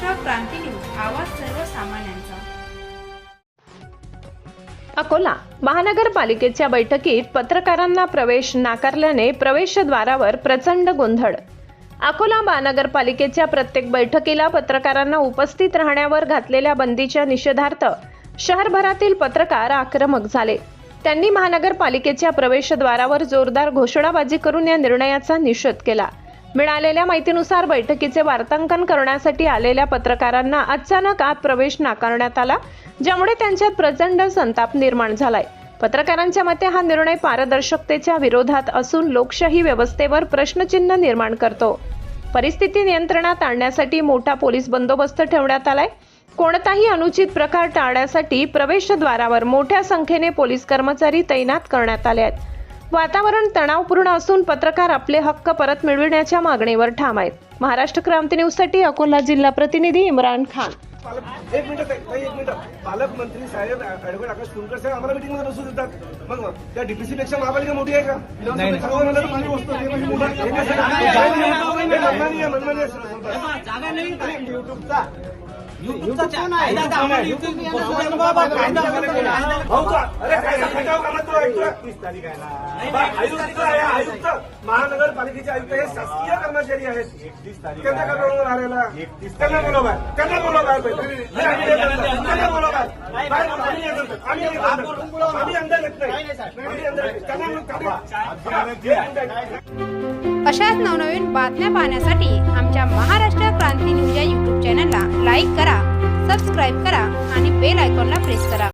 महाराष्ट्र क्रांती news, आवाज सर्वसामान्यांचा। अकोला महानगरपालिकेच्या बैठकीत पत्रकारांना प्रवेश नाकारल्याने प्रवेशद्वारावर प्रचंड गोंधळ। अकोला महानगरपालिकेच्या प्रत्येक बैठकीला पत्रकारांना उपस्थित राहण्यावर घातलेल्या बंदीच्या निषेधार्थ शहरभरातील पत्रकार आक्रमक झाले। त्यांनी महानगरपालिकेच्या प्रवेशद्वारावर जोरदार घोषणाबाजी करून या निर्णयाचा निषेध केला। मिळालेल्या माहितीनुसार बैठकीचे वार्तांकन करण्यासाठी आलेल्या पत्रकारांना अचानक आत प्रवेश नाकारण्यात आला, ज्यामुळे त्यांच्यात प्रचंड संताप निर्माण झालाय। पत्रकारांच्या मते हा निर्णय पारदर्शकतेच्या विरोधात असून लोकशाही व्यवस्थेवर प्रश्नचिन्ह निर्माण करतो। परिस्थिती नियंत्रणात आणण्यासाठी मोठा पोलीस बंदोबस्त ठेवण्यात आलाय। कोणताही अनुचित प्रकार टाळण्यासाठी प्रवेशद्वारावर मोठ्या संख्येने पोलीस कर्मचारी तैनात करण्यात आले आहेत। वातावरण तणावपूर्ण असून पत्रकार आपले हक्क परत मिळविण्याच्या मागणीवर ठाम आहेत। महाराष्ट्र क्रांती न्यूज साठी अकोला जिल्हा प्रतिनिधी इम्रान खान। एक मिनिट पालकमंत्री साहेब ऍडव्होकेट आकाश फुलकर साहेब आम्हाला मीटिंग मध्ये बसू देतात। मग त्या डीपीसी पेक्षा महापालिका मोठी आहे का? महानगरपालिकेचे आयुक्त हे शासकीय कर्मचारी आहेत। त्यांना का बोलवून आलेला? त्यांना बोलवा, त्यांना बोलवा आम्ही अंदर येत नाही। अशाच नवनवीन बातम्या पाहण्यासाठी आमच्या महाराष्ट्र क्रांती न्यूज या YouTube चॅनलला लाईक करा, सबस्क्राईब करा आणि बेल आयकॉनला प्रेस करा।